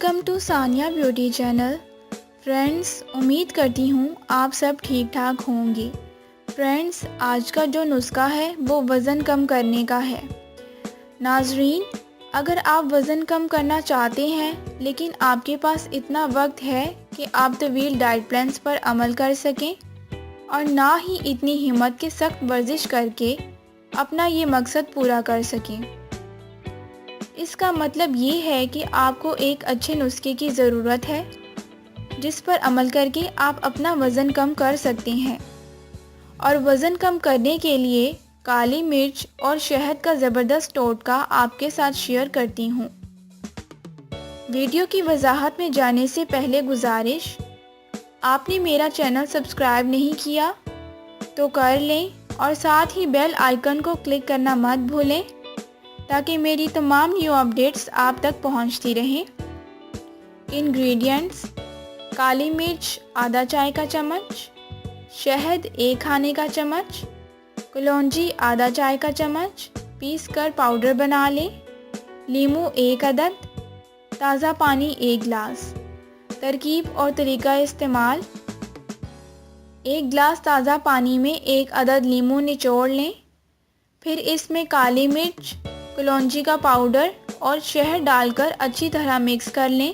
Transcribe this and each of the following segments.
Welcome to Sania beauty channel. Friends, امید کرتی ہوں آپ سب ٹھیک ٹھاک ہوں گے۔ فرینڈس، آج کا جو نسخہ ہے وہ وزن کم کرنے کا ہے۔ ناظرین، اگر آپ وزن کم کرنا چاہتے ہیں لیکن آپ کے پاس اتنا وقت ہے کہ آپ طویل ڈائٹ پلانز پر عمل کر سکیں اور نہ ہی اتنی ہمت کے سخت ورزش کر کے اپنا یہ مقصد پورا کر سکیں، اس کا مطلب یہ ہے کہ آپ کو ایک اچھے نسخے کی ضرورت ہے جس پر عمل کر کے آپ اپنا وزن کم کر سکتے ہیں۔ اور وزن کم کرنے کے لیے کالی مرچ اور شہد کا زبردست ٹوٹکا آپ کے ساتھ شیئر کرتی ہوں۔ ویڈیو کی وضاحت میں جانے سے پہلے گزارش، آپ نے میرا چینل سبسکرائب نہیں کیا تو کر لیں اور ساتھ ہی بیل آئیکن کو کلک کرنا مت بھولیں تاکہ میری تمام نیو اپڈیٹس آپ تک پہنچتی رہیں۔ انگریڈینٹس: کالی مرچ آدھا چائے کا چمچ، شہد 1 کھانے کا چمچ، کلونجی آدھا چائے کا چمچ پیس کر پاؤڈر بنا لیں، لیموں 1 عدد، تازہ پانی 1 گلاس۔ ترکیب اور طریقہ استعمال: 1 گلاس تازہ پانی میں 1 عدد لیموں نچوڑ لیں، پھر اس میں کالی مرچ، کلونجی کا پاؤڈر اور شہد ڈال کر اچھی طرح مکس کر لیں۔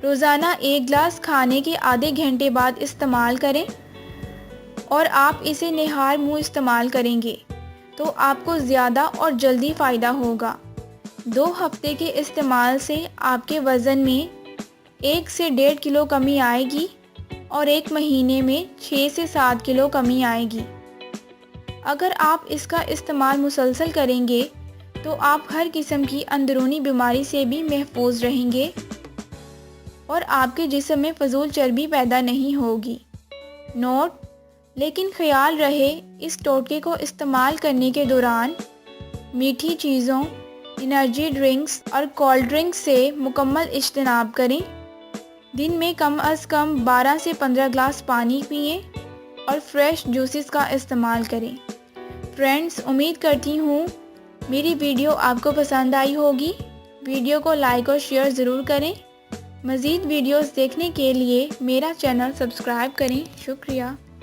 روزانہ 1 گلاس کھانے کے آدھے گھنٹے بعد استعمال کریں اور آپ اسے نہار منہ استعمال کریں گے تو آپ کو زیادہ اور جلدی فائدہ ہوگا۔ 2 ہفتے کے استعمال سے آپ کے وزن میں 1 سے 1.5 کلو کمی آئے گی اور 1 مہینے میں 6 سے 7 کلو کمی آئے گی۔ اگر آپ اس کا استعمال مسلسل کریں گے تو آپ ہر قسم کی اندرونی بیماری سے بھی محفوظ رہیں گے اور آپ کے جسم میں فضول چربی پیدا نہیں ہوگی۔ نوٹ: لیکن خیال رہے اس ٹوٹکے کو استعمال کرنے کے دوران میٹھی چیزوں، انرجی ڈرنکس اور کولڈ ڈرنکس سے مکمل اجتناب کریں۔ دن میں کم از کم 12 سے 15 گلاس پانی پئیں اور فریش جوسز کا استعمال کریں۔ فرینڈز، امید کرتی ہوں میری ویڈیو آپ کو پسند آئی ہوگی۔ ویڈیو کو لائک اور شیئر ضرور کریں۔ مزید ویڈیوز دیکھنے کے لیے میرا چینل سبسکرائب کریں۔ شکریہ۔